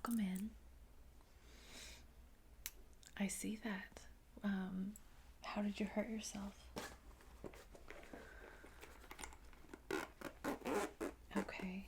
welcome in. I see that. How did you hurt yourself? Okay.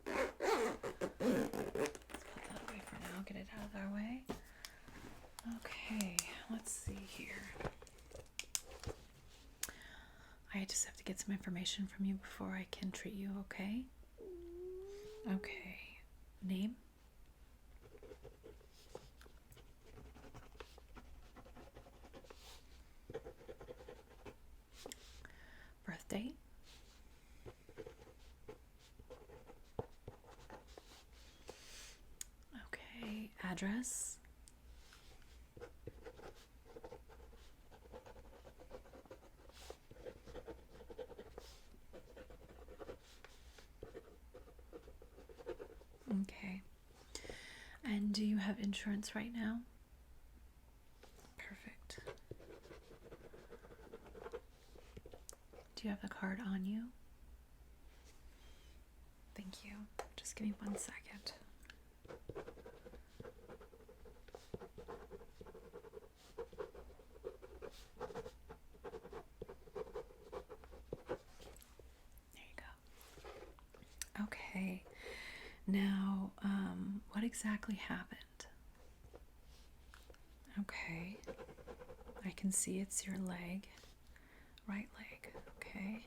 Let's put that away for now. Get it out of our way. Okay, let's see here. I just have to get some information from you before I can treat you, okay? Okay. Name? Birth date? Okay. Address? Okay. And do you have insurance right now? Perfect. Do you have the card on you? Thank you. Just give me 1 second. There you go. Okay. Now, what exactly happened? Okay. I can see it's your leg. Right leg. Okay.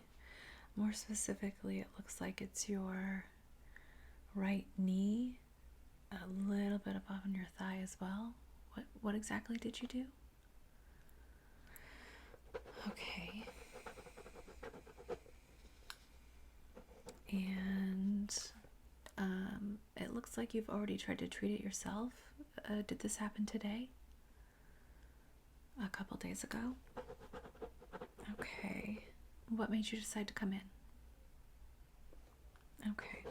More specifically, it looks like it's your right knee, a little bit above on your thigh as well. What exactly did you do? Okay. And it looks like you've already tried to treat it yourself. Did this happen today? A couple days ago? Okay. What made you decide to come in? Okay.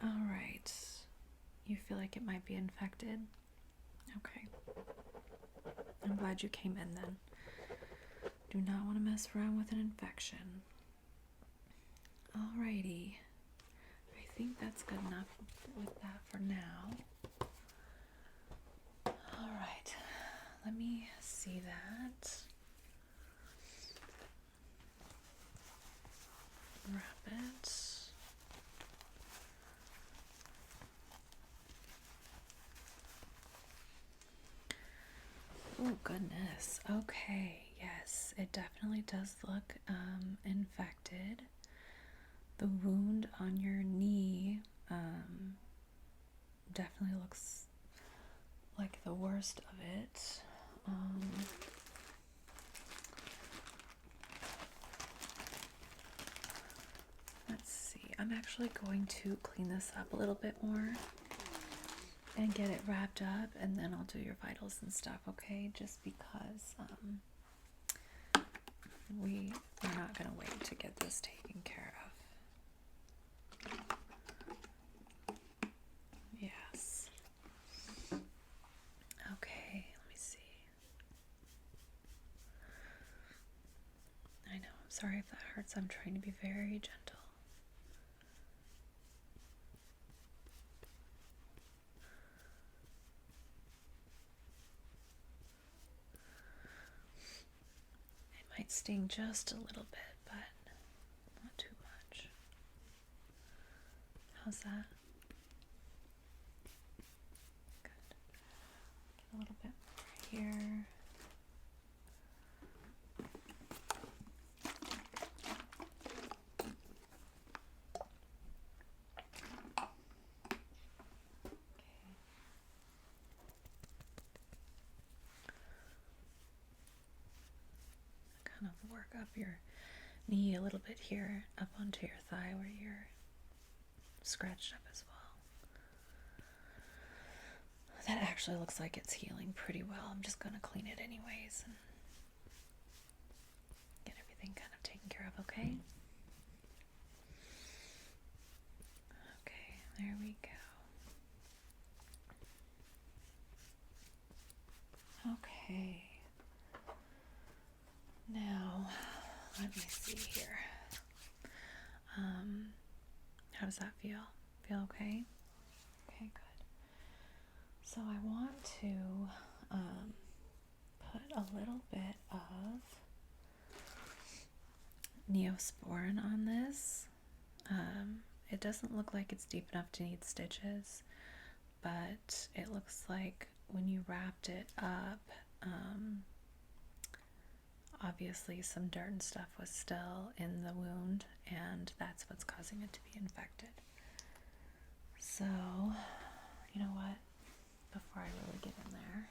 All right. You feel like it might be infected? Okay. I'm glad you came in then. Do not want to mess around with an infection. Alrighty. I think that's good enough with that for now. Alright. Let me see that. Wrap it. Oh goodness. Okay, yes, it definitely does look infected. The wound on your knee definitely looks like the worst of it. Let's see. I'm actually going to clean this up a little bit more and get it wrapped up, and then I'll do your vitals and stuff, okay? Just because we're not going to wait to get this taken care of. Yes. Okay, let me see. I know, I'm sorry if that hurts. I'm trying to be very gentle. Might sting just a little bit, but not too much. How's that? Good. Get a little bit more here. Kind of work up your knee a little bit here, up onto your thigh where you're scratched up as well. That actually looks like it's healing pretty well. I'm just going to clean it anyways and get everything kind of taken care of, okay? Okay, there we go. Okay. Now, let me see here. How does that feel? Feel okay? Okay, good. So I want to put a little bit of Neosporin on this. It doesn't look like it's deep enough to need stitches, but it looks like when you wrapped it up, obviously some dirt and stuff was still in the wound, and that's what's causing it to be infected. So, you know what? Before I really get in there,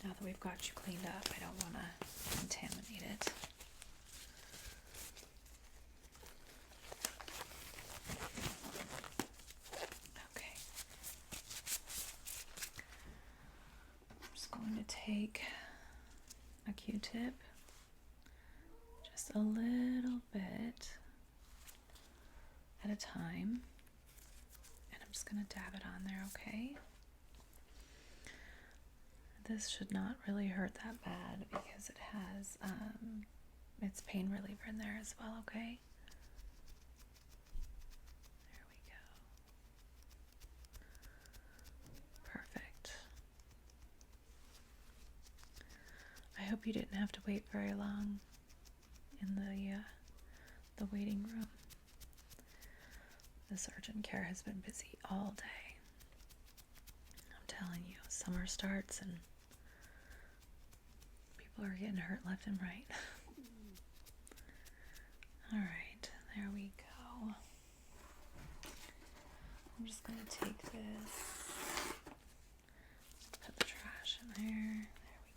now that we've got you cleaned up, I don't want to contaminate it. Okay. I'm just going to take a Q-tip, just a little bit at a time, and I'm just going to dab it on there, okay? This should not really hurt that bad because it has its pain reliever in there as well, okay? There we go. Perfect. I hope you didn't have to wait very long in the waiting room. This urgent care has been busy all day. I'm telling you, summer starts and people are getting hurt left and right. All right, there we go. I'm just going to take this, put the trash in there. There we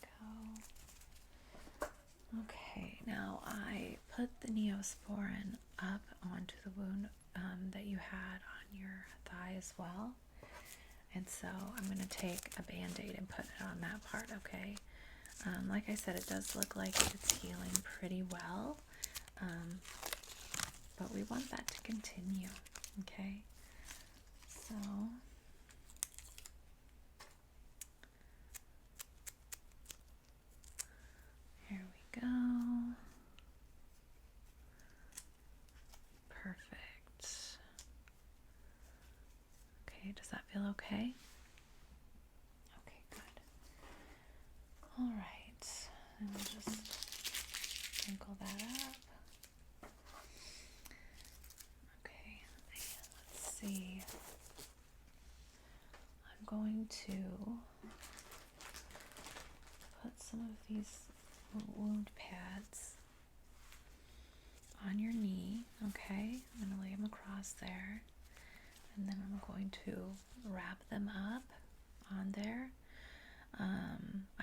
go. Okay, now I put the Neosporin up onto the wound that you had on your thigh as well. And so I'm going to take a Band-Aid and put it on that part, okay? Like I said, it does look like it's healing pretty well, but we want that to continue, okay? So here we go. Perfect. Okay, does that feel okay? Okay, good. All right, and we'll just sprinkle that up. Okay, let's see. I'm going to put some of these wound pads on your knee, okay? I'm going to lay them across there, and then I'm going to wrap them up on there.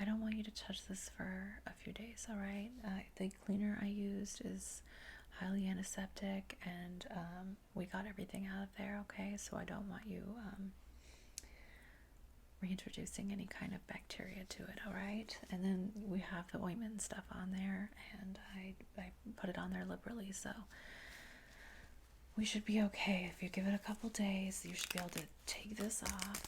I don't want you to touch this for a few days, all right? The cleaner I used is highly antiseptic, and we got everything out of there, okay? So I don't want you reintroducing any kind of bacteria to it, all right? And then we have the ointment and stuff on there, and I put it on there liberally, so we should be okay. If you give it a couple days, you should be able to take this off,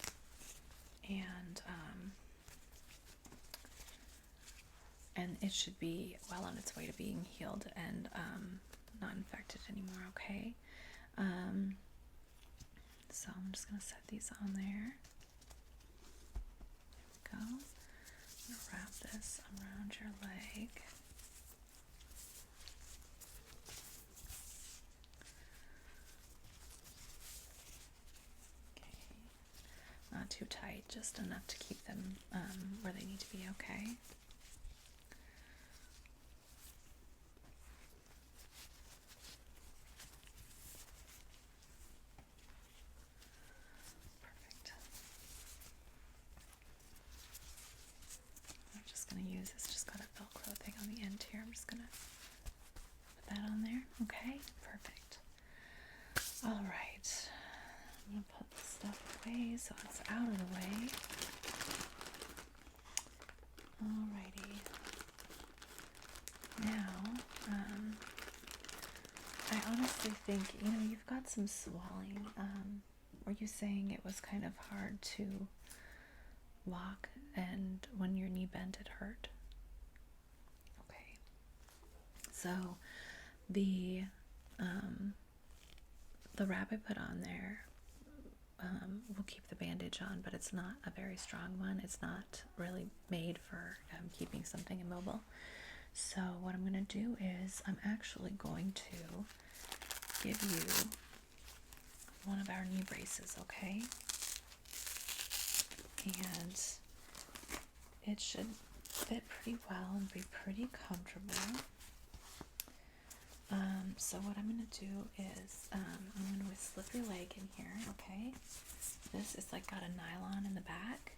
and it should be well on its way to being healed and not infected anymore, okay? So I'm just going to set these on there. There we go. I'm going to wrap this around your leg. Okay. Not too tight, just enough to keep them where they need to be, okay? It's just got a Velcro thing on the end here. I'm just gonna put that on there. Okay, perfect. All right, I'm gonna put this stuff away so it's out of the way. Alrighty. Now, I honestly think, you've got some swelling. Were you saying it was kind of hard to walk, and when your knee bent it hurt? Okay, so The wrap I put on there will keep the bandage on, but it's not a very strong one. It's not really made for keeping something immobile. So what I'm going to do is I'm actually going to give you one of our knee braces, okay? And it should fit pretty well and be pretty comfortable. So what I'm going to do is I'm going to slip your leg in here, okay? This is like got a nylon in the back,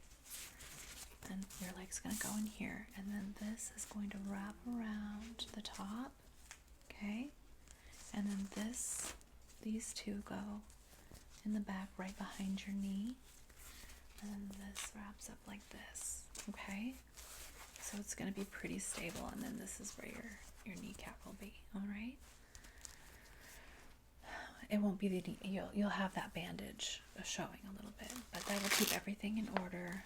and your leg's going to go in here, and then this is going to wrap around the top, okay? And then these two go in the back right behind your knee, and then this wraps up like this, okay? So it's going to be pretty stable, and then this is where your kneecap will be, all right? It won't be the you'll have that bandage showing a little bit, but that will keep everything in order,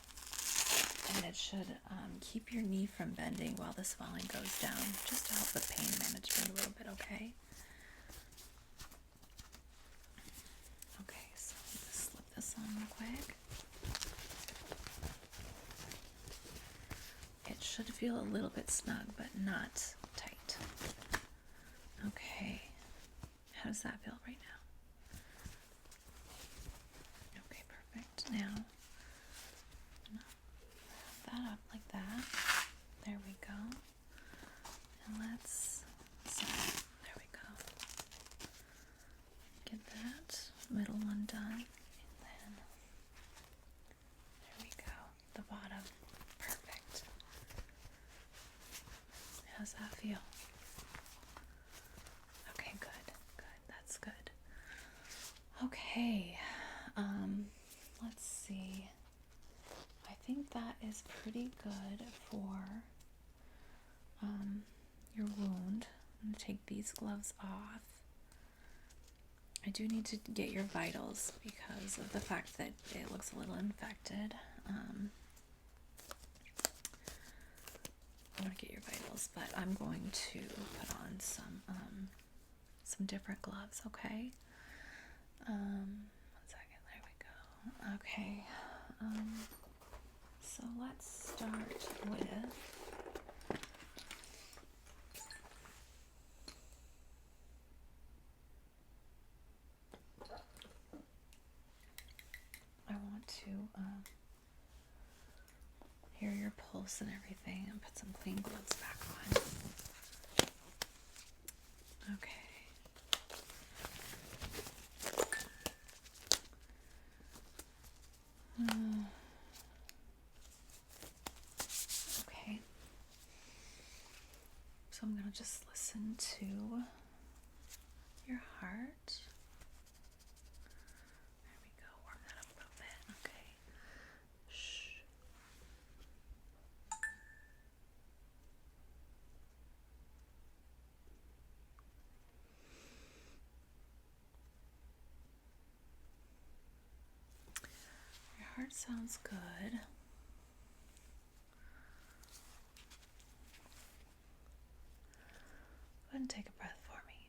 and it should keep your knee from bending while the swelling goes down, just to help with pain management a little bit, okay? Okay, so let's slip this on real quick. It should feel a little bit snug, but not tight. Okay, how does that feel right now? Okay, perfect. Now, wrap that up like that. There we go. And there we go. Get that middle one done. And then, there we go. The bottom. Perfect. How's that feel? Okay, good. Good. That's good. Okay. Let's see. I think that is pretty good for your wound. I'm going to take these gloves off. I do need to get your vitals because of the fact that it looks a little infected. I want to get your vitals, but I'm going to put on some different gloves, okay? 1 second, there we go. Okay, so let's start with I want to hear your pulse and everything and put some clean gloves back on. Okay. Okay. So I'm going to just listen to your heart. There we go. Warm that up a little bit. Okay. Shh. Your heart sounds good. Go ahead and take a breath for me.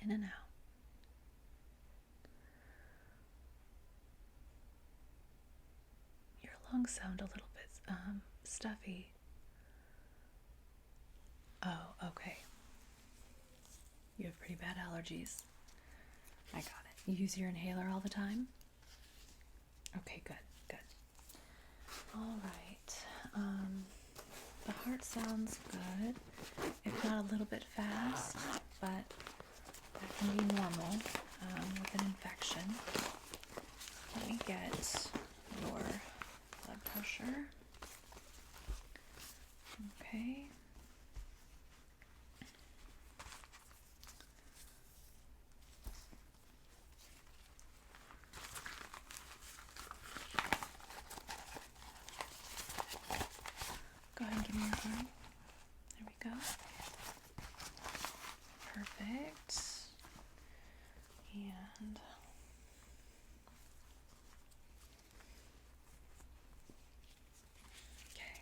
In and out. Your lungs sound a little bit stuffy. Oh, okay. You have pretty bad allergies. I got it. You use your inhaler all the time? Okay, good, good. All right. The heart sounds good. If not a little bit fast, but that can be normal with an infection. Let me get your blood pressure. Okay. Go ahead and give me your arm. There we go. Perfect. And okay.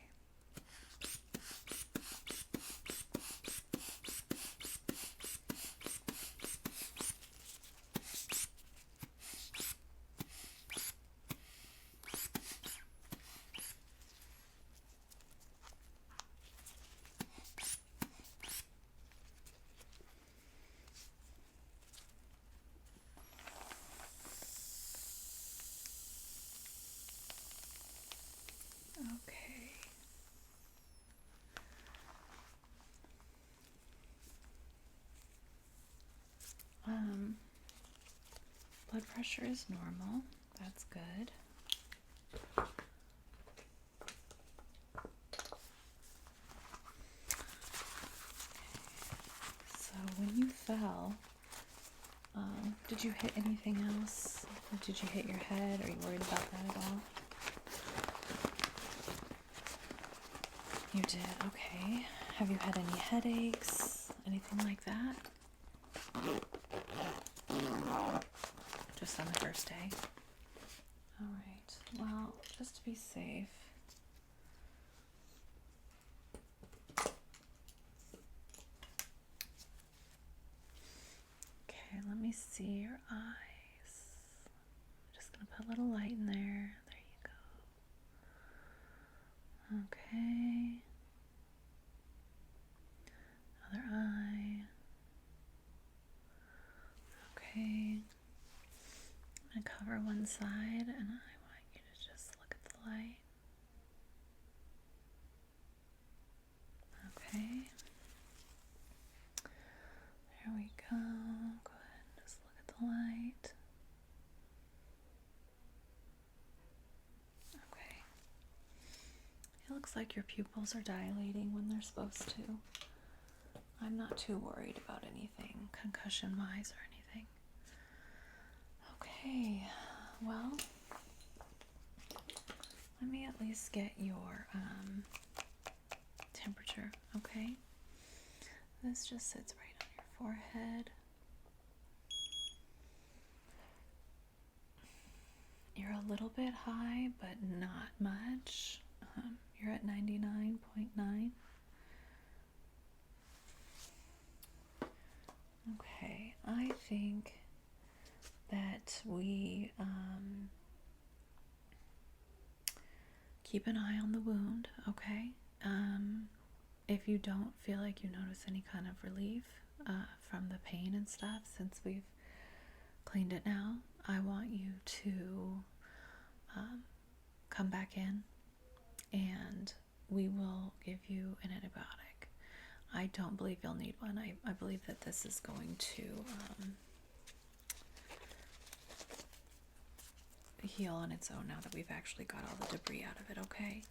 pressure is normal. That's good. So when you fell, did you hit anything else? Or did you hit your head? Are you worried about that at all? You did, okay. Have you had any headaches? Anything like that? Just on the first day? Alright, well, just to be safe. Okay, let me see your eyes. I'm just going to put a little light in there. There you go. Okay. Other eye. Okay. I'm going to cover one side and I want you to just look at the light. Okay. There we go. Go ahead and just look at the light. Okay. It looks like your pupils are dilating when they're supposed to. I'm not too worried about anything concussion-wise or anything. Okay, well, let me at least get your temperature, okay? This just sits right on your forehead. You're a little bit high, but not much. You're at 99.9. Okay, I think that we keep an eye on the wound, okay? If you don't feel like you notice any kind of relief from the pain and stuff since we've cleaned it now, I want you to come back in and we will give you an antibiotic. I don't believe you'll need one. I believe that this is going to heal on its own now that we've actually got all the debris out of it, okay?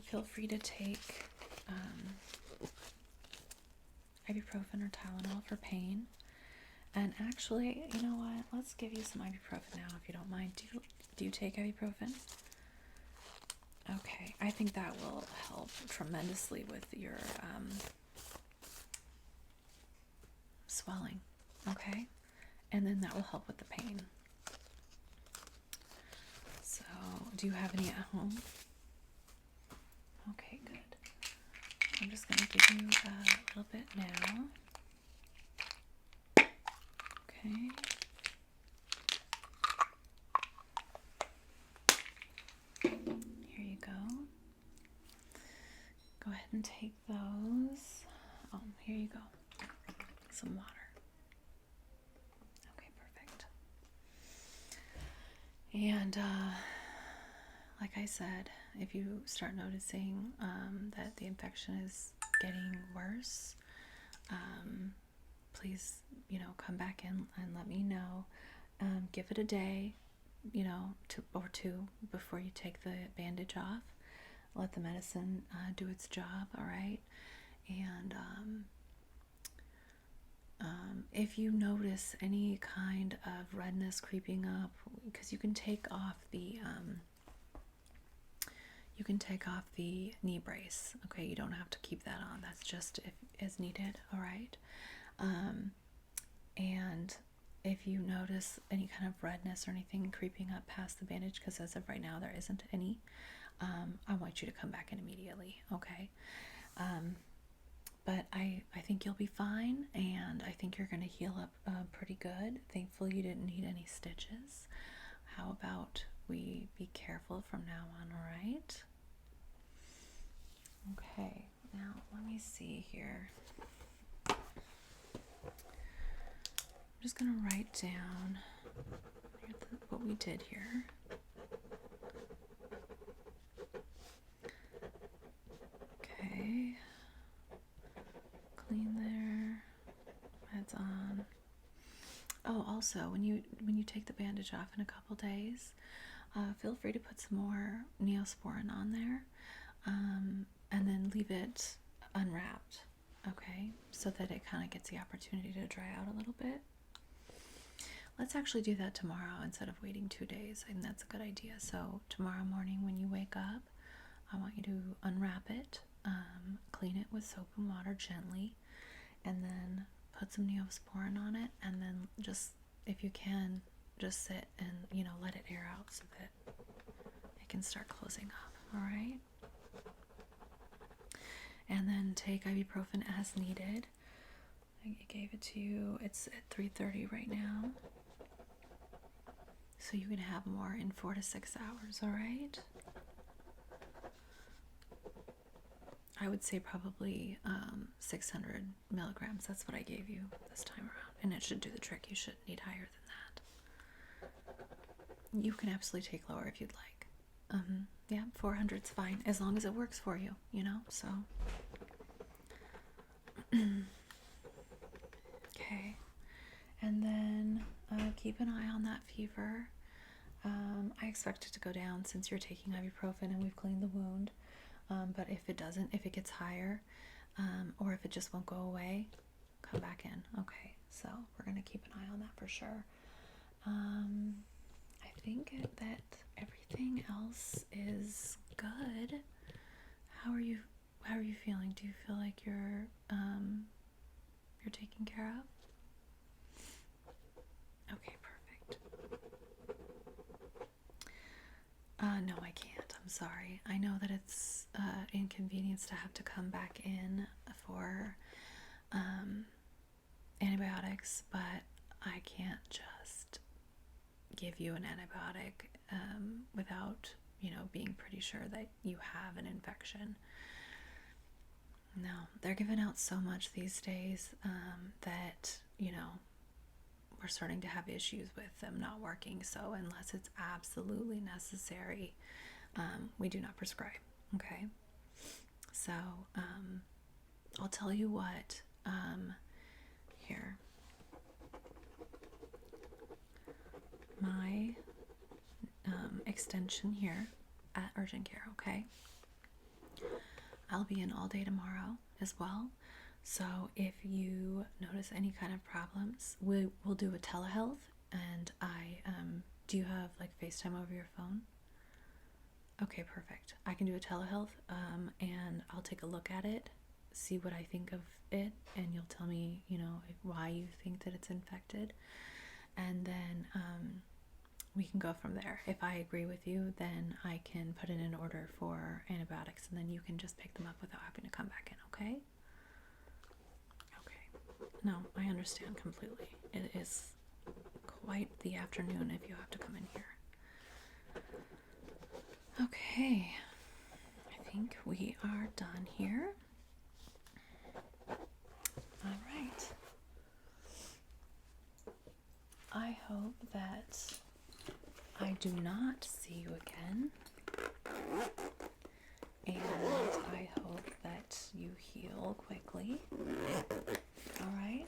Feel free to take ibuprofen or Tylenol for pain. And actually, you know what? Let's give you some ibuprofen now if you don't mind. Do you take ibuprofen? Okay, I think that will help tremendously with your swelling, okay? And then that will help with the pain. So, do you have any at home? Okay, good. I'm just going to give you a little bit now. Okay. Here you go. Go ahead and take those. Oh, here you go. Some water. Okay, perfect. And like I said, if you start noticing that the infection is getting worse, please, come back in and let me know. Give it a day, or two before you take the bandage off. Let the medicine do its job, all right? And if you notice any kind of redness creeping up, because you can take off the knee brace, okay? You don't have to keep that on. That's just if as needed, all right? And if you notice any kind of redness or anything creeping up past the bandage, because as of right now there isn't any, I want you to come back in immediately, okay? But I think you'll be fine, and I think you're going to heal up pretty good. Thankfully, you didn't need any stitches. How about we be careful from now on, all right? Okay, now let me see here. I'm just going to write down what we did here. Okay. Clean there. Meds on. also, when you take the bandage off in a couple days, feel free to put some more Neosporin on there, and then leave it unwrapped, okay, so that it kind of gets the opportunity to dry out a little bit. Let's actually do that tomorrow instead of waiting 2 days. I think that's a good idea. So tomorrow morning when you wake up, I want you to unwrap it, clean it with soap and water gently, and then put some Neosporin on it, and then just, if you can, just sit and, let it air out so that it can start closing up, all right? And then take ibuprofen as needed. I gave it to you. It's at 3:30 right now. So you can have more in 4 to 6 hours, all right? I would say probably 600 milligrams. That's what I gave you this time around. And it should do the trick. You shouldn't need higher than that. You can absolutely take lower if you'd like. Yeah, 400's fine, as long as it works for you, so. Okay. And then keep an eye on that fever. I expect it to go down since you're taking ibuprofen and we've cleaned the wound. But if it doesn't, if it gets higher, or if it just won't go away, come back in. Okay, so we're going to keep an eye on that for sure. I think that everything else is good. How are you feeling? Do you feel like you're taken care of? Okay, perfect. No, I can't. I'm sorry. I know that it's inconvenience to have to come back in for antibiotics, but I can't just give you an antibiotic without, being pretty sure that you have an infection. No, they're giving out so much these days that, we're starting to have issues with them not working. So unless it's absolutely necessary, we do not prescribe. Okay. So I'll tell you what. Here, my extension here at Urgent Care. Okay. I'll be in all day tomorrow as well. So if you notice any kind of problems, we'll do a telehealth, and do you have like FaceTime over your phone? Okay, perfect. I can do a telehealth, and I'll take a look at it, see what I think of it, and you'll tell me, why you think that it's infected, and then we can go from there. If I agree with you, then I can put in an order for antibiotics, and then you can just pick them up without having to come back in, okay? No, I understand completely. It is quite the afternoon if you have to come in here. Okay, I think we are done here. All right. I hope that I do not see you again. And I hope that you heal quickly. All right.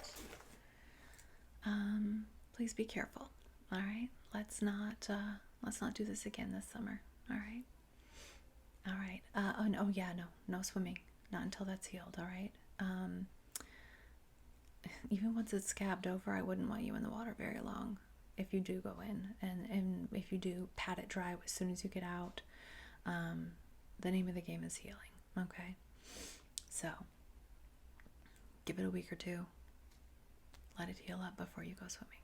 Please be careful. All right. Let's not do this again this summer. All right. All right. No swimming. Not until that's healed. All right. Even once it's scabbed over, I wouldn't want you in the water very long. If you do go in, and if you do, pat it dry as soon as you get out. The name of the game is healing. Okay. So give it a week or two. Let it heal up before you go swimming.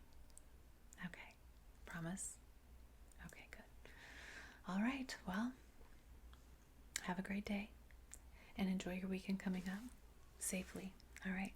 Okay. Promise? Okay, good. All right. Well, have a great day and enjoy your weekend coming up safely. All right.